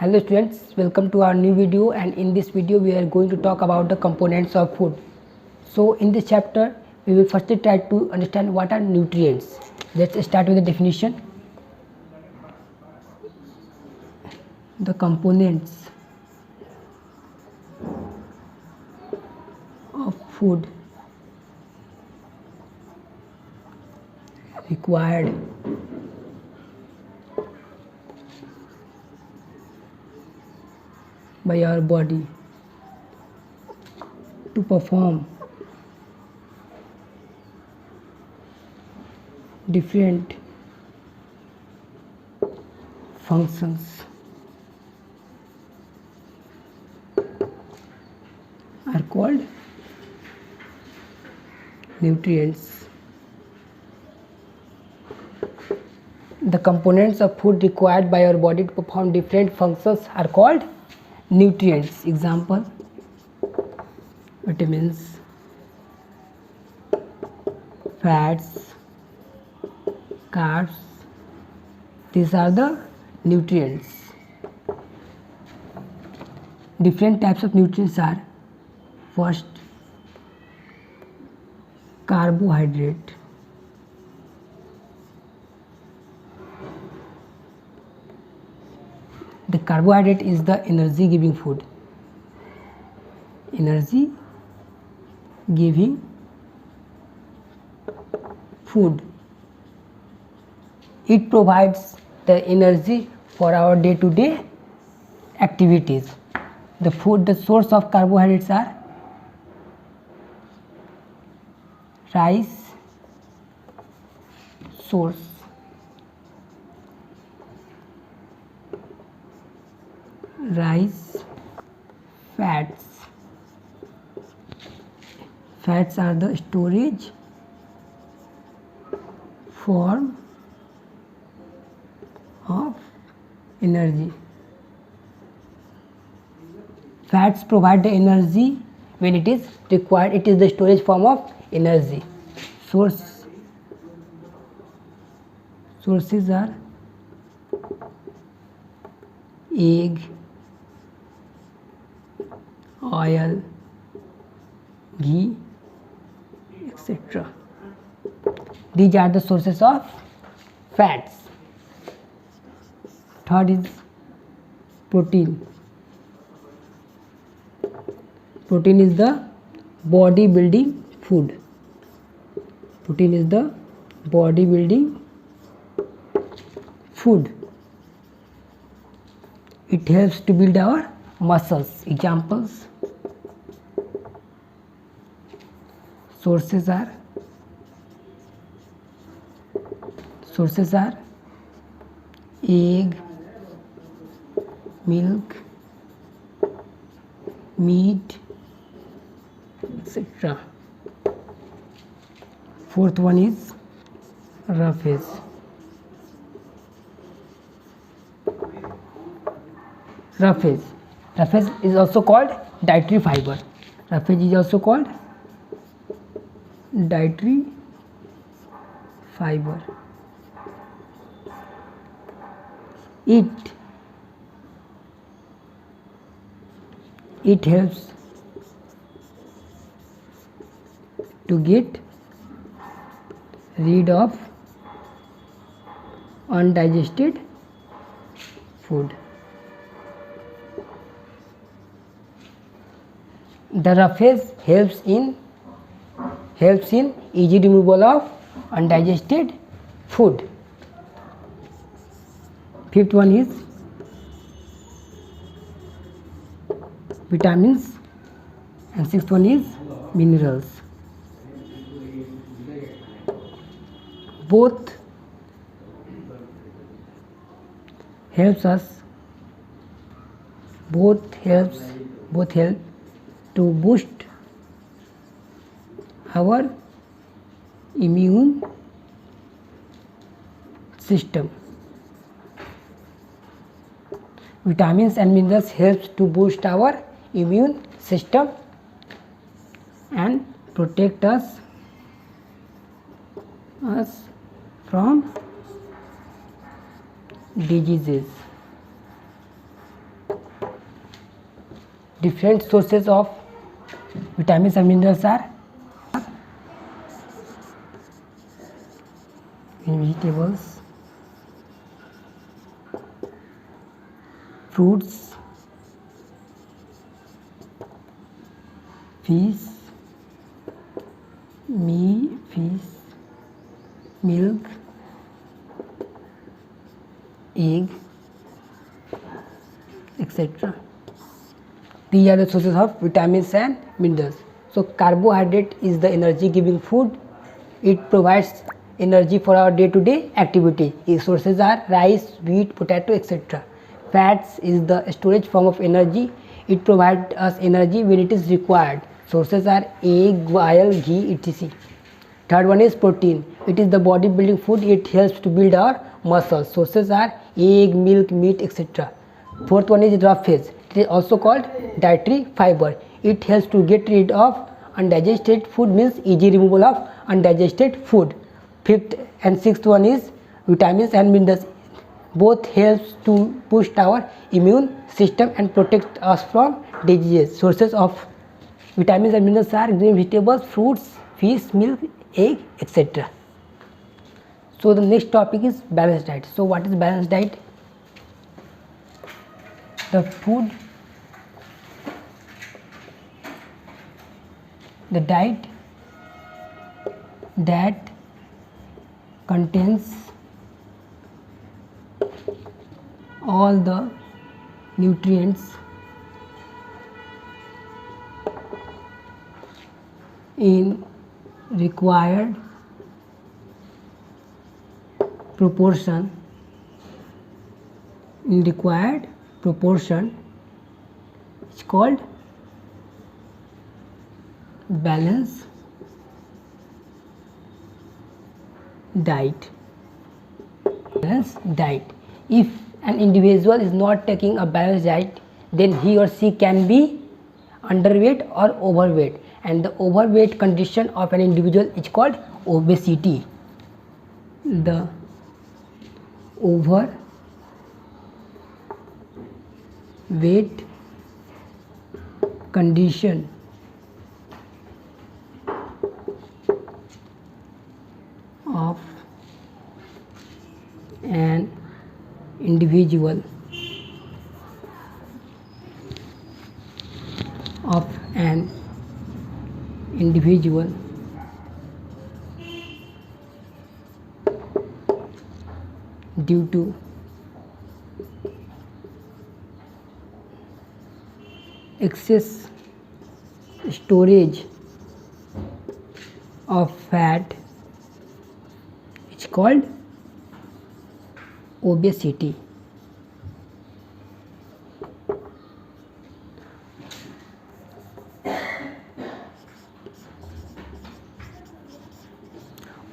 Hello students, welcome to our new video, and in this video we are going to talk about the components of food. So in this chapter we will firstly try to understand what are nutrients. Let's start with the definition. The components of food required by our body to perform different functions are called nutrients. The components of food required by our body to perform different functions are called nutrients. Example: vitamins, fats, carbs. These are the nutrients. Different types of nutrients are: first, carbohydrate. The carbohydrate is the energy giving food. Energy giving food. It provides the energy for our day-to-day activities. The source of carbohydrates are rice, source. Rice, fats. Fats are the storage form of energy. Fats provide the energy when it is required. It is the storage form of energy. Sources are egg, oil, ghee, etc. These are the sources of fats. Third is protein. Protein is the body building food. Protein is the body building food. It helps to build our muscles. Examples: sources are egg, milk, meat, etc. Fourth one is roughage. Roughage is also called dietary fiber. Roughage is also called dietary fiber. It helps to get rid of undigested food. The roughage helps in easy removal of undigested food. Fifth one is vitamins, and sixth one is minerals. Both help to boost our immune system. Vitamins and minerals helps to boost our immune system and protect us from diseases. different sources of vitamins and minerals are in vegetables, fruits, fish, milk, egg, etc. These are the sources of vitamins and minerals. So carbohydrate is the energy giving food. It provides energy for our day-to-day activity. Its sources are rice, wheat, potato, etc. Fats is the storage form of energy. It provides us energy when it is required. Sources are egg, oil, ghee, etc. Third one is protein. It is the body building food. It helps to build our muscles. Sources are egg, milk, meat, etc. Fourth one is roughage. It is also called dietary fiber. It helps to get rid of undigested food, means easy removal of undigested food. Fifth and sixth one is vitamins and minerals. Both helps to boost our immune system and protect us from diseases. Sources of vitamins and minerals are green vegetables, fruits, fish, milk, egg, etc. So the next topic is balanced diet. So what is balanced diet? The food, the diet that contains all the nutrients in required proportion, is called balanced diet. Balanced diet. If an individual is not taking a balanced diet, then he or she can be underweight or overweight, and the overweight condition of an individual is called obesity. The overweight condition of an individual due to excess storage of fat is called obesity.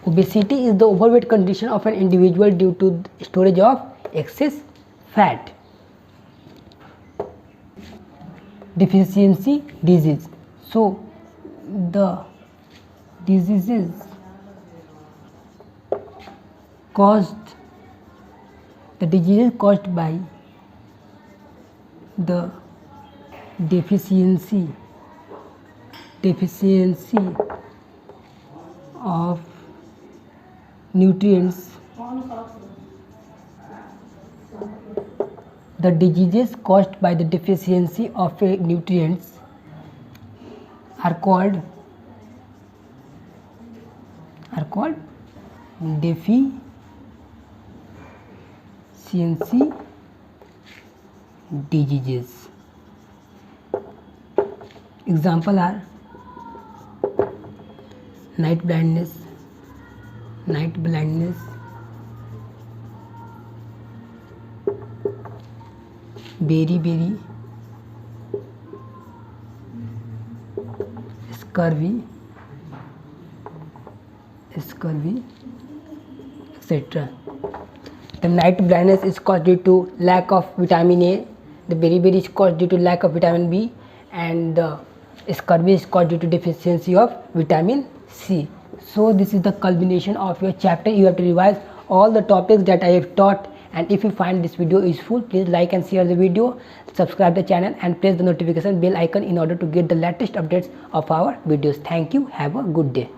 Obesity is the overweight condition of an individual due to storage of excess fat. Deficiency disease. So the diseases caused by the deficiency of nutrients. The diseases caused by the deficiency of nutrients are called deficiency diseases. Example are night blindness, beriberi, scurvy, etc. The night blindness is caused due to lack of vitamin A, the beriberi is caused due to lack of vitamin B, and the scurvy is caused due to deficiency of vitamin C. So this is the culmination of your chapter. You have to revise all the topics that I have taught And if you find this video useful, please like and share the video, subscribe the channel and press the notification bell icon in order to get the latest updates of our videos. Thank you. Have a good day.